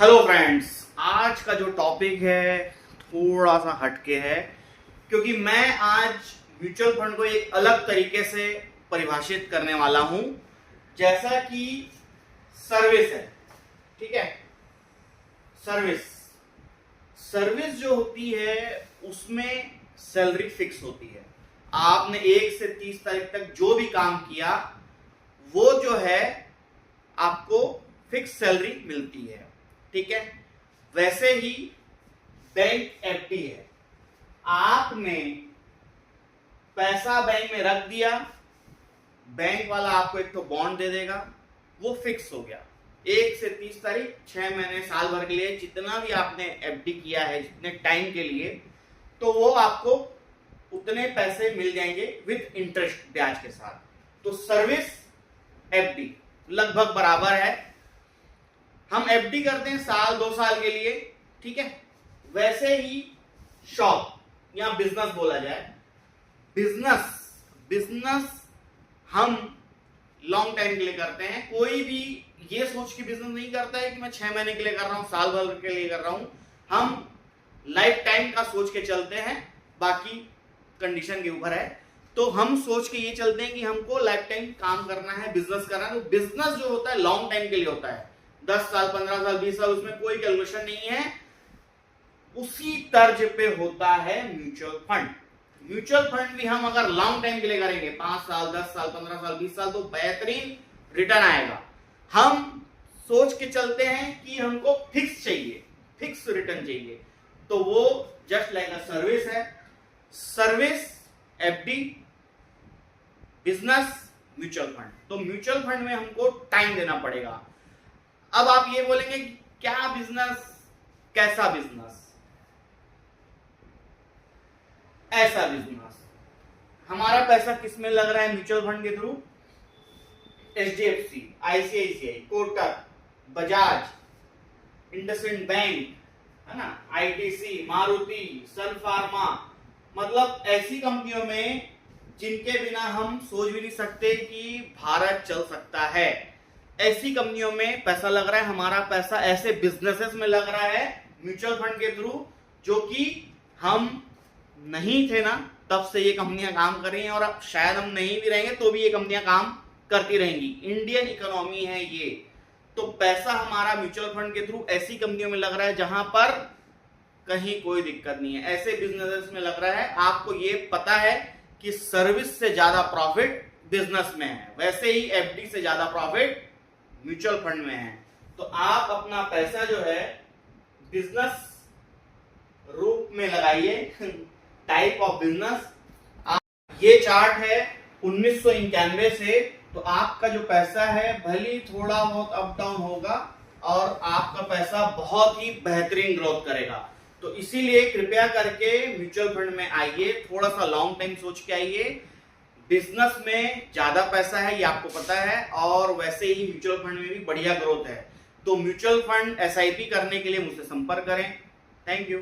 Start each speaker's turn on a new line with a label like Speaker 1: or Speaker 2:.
Speaker 1: Hello friends, आज का जो टॉपिक है थोड़ा सा हटके है क्योंकि मैं आज म्यूचुअल फंड को एक अलग तरीके से परिभाषित करने वाला हूं। जैसा कि सर्विस है, ठीक है। सर्विस जो होती है उसमें सैलरी फिक्स होती है। आपने 1 से 30 तारीख तक जो भी काम किया वो जो है आपको फिक्स सैलरी मिलती है, ठीक है। वैसे ही बैंक एफडी है। आपने पैसा बैंक में रख दिया, बैंक वाला आपको एक तो बॉन्ड दे देगा, वो फिक्स हो गया। 1 से 30 तारीख, 6 महीने, साल भर के लिए जितना भी आपने एफडी किया है, जितने टाइम के लिए, तो वो आपको उतने पैसे मिल जाएंगे विद इंटरेस्ट, ब्याज के साथ। तो सर्विस एफडी लगभग बराबर है। हम एफडी करते हैं साल 2 साल के लिए, ठीक है। वैसे ही शॉप या बिजनेस बोला जाए, बिजनेस हम लॉन्ग टाइम के लिए करते हैं। कोई भी ये सोच के बिजनेस नहीं करता है कि मैं 6 महीने के लिए कर रहा हूं, साल भर के लिए कर रहा हूं। हम लाइफ टाइम का सोच के चलते हैं, बाकी कंडीशन के ऊपर है। तो हम सोच के ये चलते हैं कि हमको लाइफ टाइम काम करना है, बिजनेस करना है। तो बिजनेस जो होता है लॉन्ग टाइम के लिए होता है, 10 साल, 15 साल, 20 साल, उसमें कोई कैलकुलेशन नहीं है। उसी तर्ज पे होता है म्यूचुअल फंड। म्यूचुअल फंड भी हम अगर लॉन्ग टाइम के लिए करेंगे, 5 साल, 10 साल, 15 साल, 20 साल, तो बेहतरीन रिटर्न आएगा। हम सोच के चलते हैं कि हमको फिक्स चाहिए, फिक्स रिटर्न चाहिए, तो वो जस्ट लाइक अ सर्विस है। Service FD, business mutual fund. तो म्यूचुअल फंड में हमको टाइम देना पड़ेगा। अब आप ये बोलेंगे क्या बिजनेस, कैसा बिजनेस? ऐसा बिजनेस। हमारा पैसा किस में लग रहा है म्यूचुअल फंड के through? HDFC, ICICI, Kotak, Bajaj, IndusInd bank, है ना, आईटीसी, मारुति, सन फार्मा, मतलब ऐसी कंपनियों में जिनके बिना हम सोच भी नहीं सकते कि भारत चल सकता है। ऐसी कंपनियों में पैसा लग रहा है। हमारा पैसा ऐसे बिजनेसेस में लग रहा है म्यूचुअल फंड के थ्रू, जो कि हम नहीं थे ना तब से ये कंपनियां काम कर रही हैं, और अब शायद हम नहीं भी रहेंगे तो भी ये कंपनियां काम करती रहेंगी। इंडियन इकोनॉमी है ये। तो पैसा हमारा म्यूचुअल फंड के थ्रू ऐसी कंपनियों में लग रहा है जहां पर कहीं कोई दिक्कत नहीं है, ऐसे बिजनेसेस में लग रहा है। आपको ये पता है कि सर्विस से ज्यादा प्रॉफिट बिजनेस में है, वैसे ही एफडी से ज्यादा प्रॉफिट म्यूचुअल फंड में है। तो आप अपना पैसा जो है बिजनेस रूप में लगाइए, टाइप ऑफ बिजनेस। ये चार्ट है 1991 से। तो आपका जो पैसा है भले थोड़ा बहुत अप डाउन होगा और आपका पैसा बहुत ही बेहतरीन ग्रोथ करेगा। तो इसीलिए कृपया करके म्यूचुअल फंड में आइए, थोड़ा सा लॉन्ग टाइम सोच के आइए। बिजनेस में ज्यादा पैसा है, ये आपको पता है, और वैसे ही म्यूचुअल फंड में भी बढ़िया ग्रोथ है। तो म्यूचुअल फंड एसआईपी करने के लिए मुझसे संपर्क करें। Thank you.